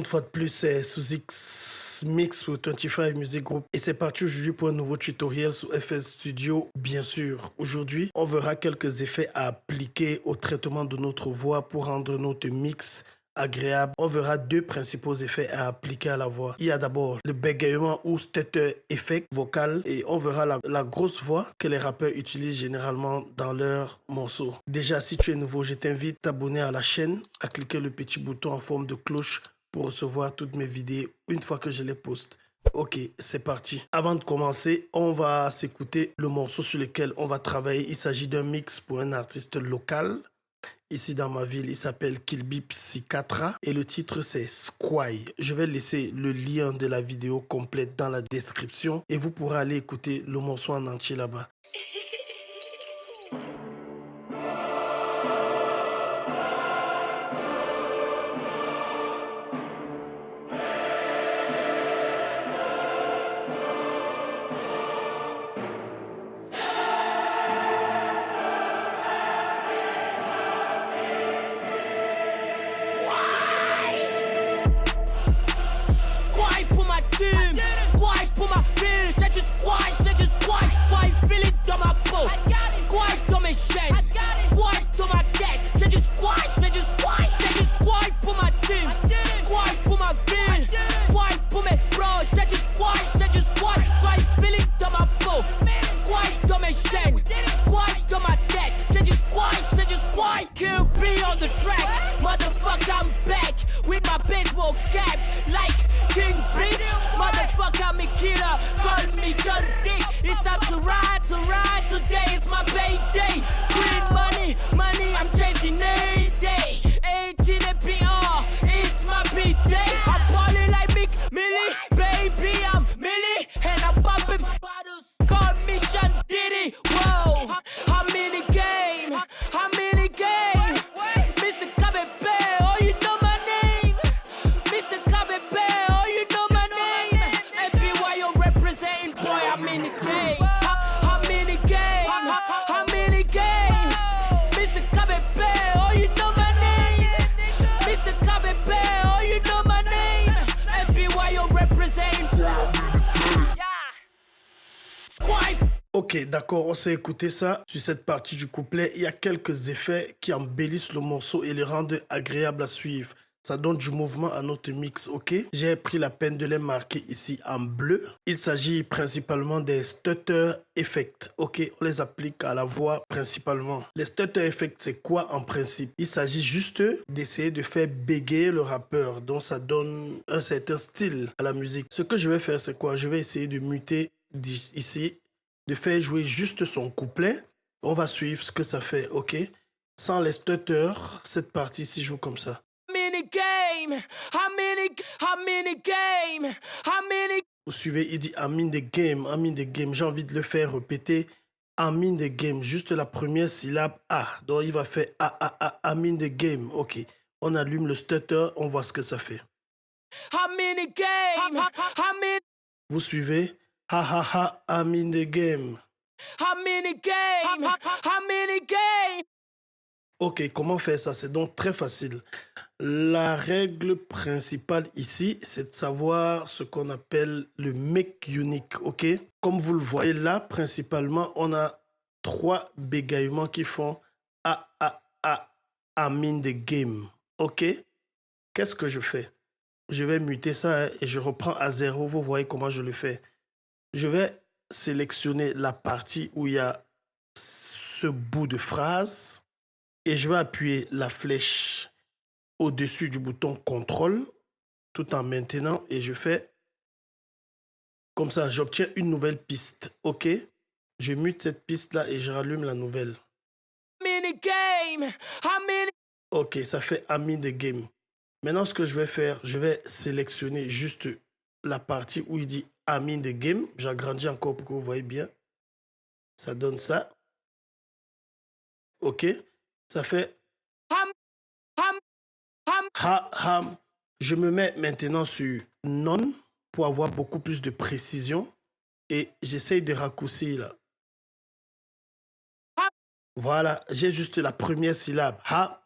fois de plus, c'est sous X Mix pour 25 Music Group. Et c'est parti aujourd'hui pour un nouveau tutoriel sur FL Studio, bien sûr. Aujourd'hui, on verra quelques effets à appliquer au traitement de notre voix pour rendre notre mix agréable. On verra deux principaux effets à appliquer à la voix. Il y a d'abord le bégaiement ou stutter effect vocal et on verra la grosse voix que les rappeurs utilisent généralement dans leurs morceaux. Déjà, si tu es nouveau, je t'invite à t'abonner à la chaîne, à cliquer le petit bouton en forme de cloche pour recevoir toutes mes vidéos une fois que je les poste. Ok, c'est parti. Avant de commencer, on va s'écouter le morceau sur lequel on va travailler. Il s'agit d'un mix pour un artiste local. Ici dans ma ville, il s'appelle Kilby Psychiatra et le titre c'est Squai. Je vais laisser le lien de la vidéo complète dans la description et vous pourrez aller écouter le morceau en entier là-bas. Squash pour ma ville, j'ai du squash, squash, feel it dans ma peau, squash dans mes chaînes, squash dans ma tête, j'ai du squash pour ma team, squash pour ma ville, squash pour mes bros, j'ai du squash, feel it dans ma peau, squash dans mes chaînes, squash dans ma tête, j'ai du squash, Kill B on the track, motherfucker I'm back, with my baseball cap, like King Bitch, motherfucker, I'm a killer. Call me Just Dick. It's time to ride. Today is my payday. Green money, I'm chasing a day. 18 APR, it's my big day. I'm balling like Mick Millie, baby, I'm Millie, and I'm popping bottles. Call me Sean Diddy. Whoa, I'm in the game. Mr. KBP, oh you know my name. Mr. KBP. Ok, d'accord, on s'est écouté ça. Sur cette partie du couplet, il y a quelques effets qui embellissent le morceau et le rendent agréable à suivre. Ça donne du mouvement à notre mix, ok? J'ai pris la peine de les marquer ici en bleu. Il s'agit principalement des stutter effects, ok? On les applique à la voix principalement. Les stutter effects, c'est quoi en principe? Il s'agit juste d'essayer de faire bégayer le rappeur. Donc ça donne un certain style à la musique. Ce que je vais faire, c'est quoi? Je vais essayer de muter ici, de faire jouer juste son couplet. On va suivre ce que ça fait, ok? Sans les stutters, cette partie-ci joue comme ça. Vous suivez, il dit I'm in the game. J'ai envie de le faire répéter. I'm in the game. Juste la première syllabe A. Donc il va faire I'm in the game. Ok. On allume le stutter, on voit ce que ça fait. Vous suivez. I'm in the game. Ok, comment faire ça? C'est donc très facile. La règle principale ici, c'est de savoir ce qu'on appelle le make unique, ok? Comme vous le voyez là, principalement, on a 3 bégaiements qui font I'm in the game, ok? Qu'est-ce que je fais? Je vais muter ça et je reprends à 0. Vous voyez comment je le fais. Je vais sélectionner la partie où il y a ce bout de phrase. Et je vais appuyer la flèche au-dessus du bouton contrôle tout en maintenant et je fais comme ça, j'obtiens une nouvelle piste, ok? Je mute cette piste-là et je rallume la nouvelle. Ok, ça fait I'm in the game. Maintenant, ce que je vais faire, je vais sélectionner juste la partie où il dit I'm in the game. J'agrandis encore pour que vous voyez bien. Ça donne ça. Ok? Ça fait Je me mets maintenant sur non pour avoir beaucoup plus de précision et j'essaye de raccourcir là. Voilà, j'ai juste la première syllabe. Ha.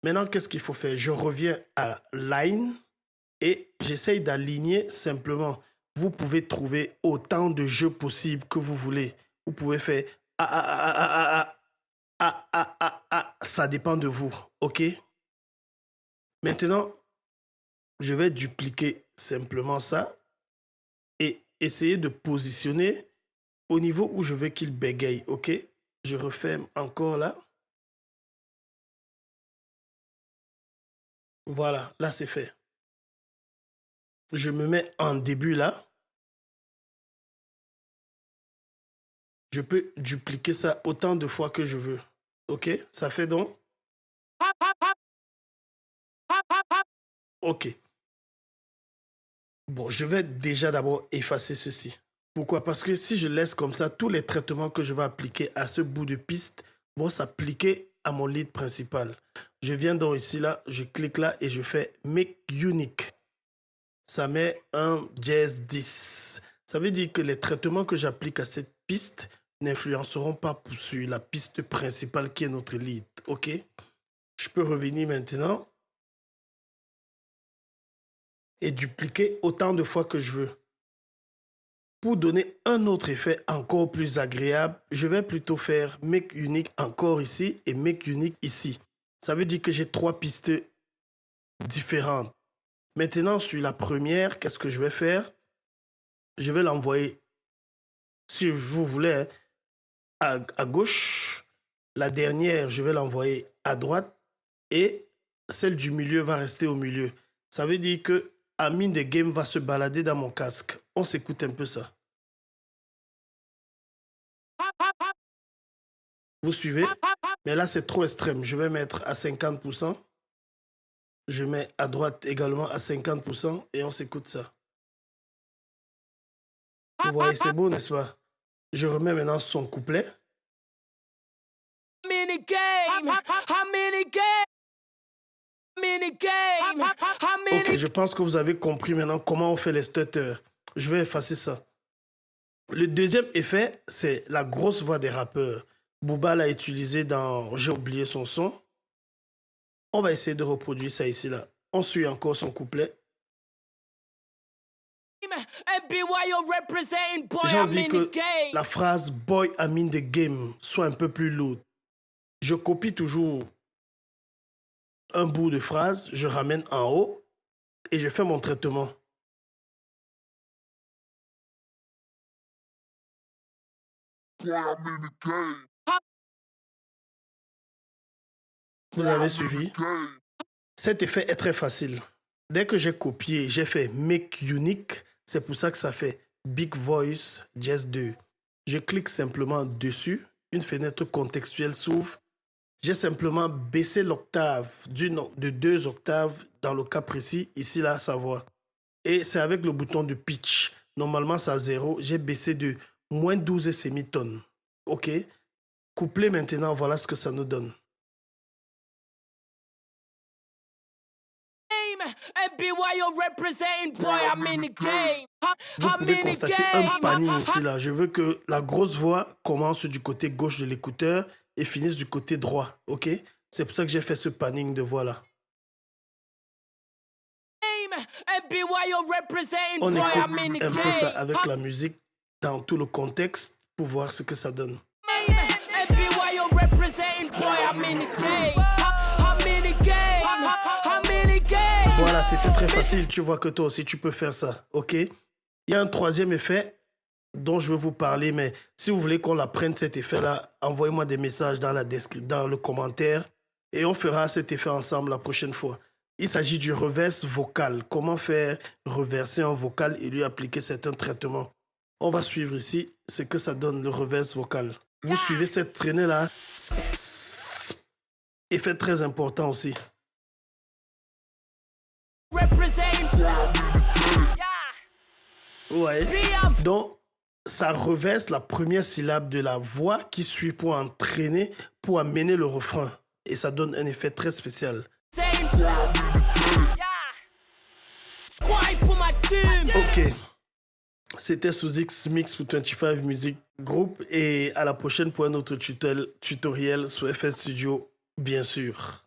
Maintenant, qu'est-ce qu'il faut faire? Je reviens à line et j'essaye d'aligner simplement. Vous pouvez trouver autant de jeux possibles que vous voulez. Vous pouvez faire ah, ah, ah, ah, ah, ah, ah, ah, ah. Ça dépend de vous, ok? Maintenant, je vais dupliquer simplement ça et essayer de positionner au niveau où je veux qu'il bégaye, ok? Je referme encore là. Voilà, là c'est fait. Je me mets en début là. Je peux dupliquer ça autant de fois que je veux. Ok, ça fait donc. Ok. Bon, je vais déjà d'abord effacer ceci. Pourquoi? Parce que si je laisse comme ça, tous les traitements que je vais appliquer à ce bout de piste vont s'appliquer à mon lead principal. Je viens donc ici, là, je clique là et je fais Make Unique. Ça met un jazz 10. Ça veut dire que les traitements que j'applique à cette piste n'influenceront pas sur la piste principale qui est notre lead. Ok? Je peux revenir maintenant et dupliquer autant de fois que je veux. Pour donner un autre effet encore plus agréable, je vais plutôt faire Make Unique encore ici et Make Unique ici. Ça veut dire que j'ai 3 pistes différentes. Maintenant, sur la première, qu'est-ce que je vais faire? Je vais l'envoyer, si vous voulez, à gauche. La dernière, je vais l'envoyer à droite. Et celle du milieu va rester au milieu. Ça veut dire que Amin the Game va se balader dans mon casque. On s'écoute un peu ça. Vous suivez? Mais là, c'est trop extrême. Je vais mettre à 50%. Je mets à droite également à 50% et on s'écoute ça. Vous voyez, c'est beau, n'est-ce pas? Je remets maintenant son couplet. Ok, je pense que vous avez compris maintenant comment on fait les stutters. Je vais effacer ça. Le deuxième effet, c'est la grosse voix des rappeurs. Booba l'a utilisé dans J'ai oublié son son. On va essayer de reproduire ça ici, là. On suit encore son couplet. J'ai envie que la phrase Boy I'm in the game soit un peu plus lourde. Je copie toujours un bout de phrase, je ramène en haut et je fais mon traitement. Vous avez suivi? Cet effet est très facile. Dès que j'ai copié, j'ai fait Make Unique. C'est pour ça que ça fait Big Voice Jazz 2. Je clique simplement dessus. Une fenêtre contextuelle s'ouvre. J'ai simplement baissé l'octave de 2 octaves dans le cas précis. Ici, là, sa voix. Et c'est avec le bouton de pitch. Normalement, c'est à 0. J'ai baissé de moins 12 semi-tonnes. OK? Couplé maintenant, voilà ce que ça nous donne. Vous pouvez constater un panning ici, là. Je veux que la grosse voix commence du côté gauche de l'écouteur et finisse du côté droit, ok? C'est pour ça que j'ai fait ce panning de voix, là. On écoute un peu ça avec la musique dans tout le contexte pour voir ce que ça donne. Voilà, c'était très facile. Tu vois que toi aussi, tu peux faire ça, ok? Il y a un troisième effet dont je veux vous parler, mais si vous voulez qu'on l'apprenne, cet effet-là, envoyez-moi des messages dans dans le commentaire et on fera cet effet ensemble la prochaine fois. Il s'agit du reverse vocal. Comment faire reverser un vocal et lui appliquer certains traitements. On va suivre ici ce que ça donne, le reverse vocal. Vous suivez cette traînée-là. Effet très important aussi. Ouais. Donc, ça reverse la première syllabe de la voix qui suit pour entraîner, pour amener le refrain. Et ça donne un effet très spécial. Ok. C'était sous X Mix pour 25 Music Group. Et à la prochaine pour un autre tutoriel sur FL Studio, bien sûr.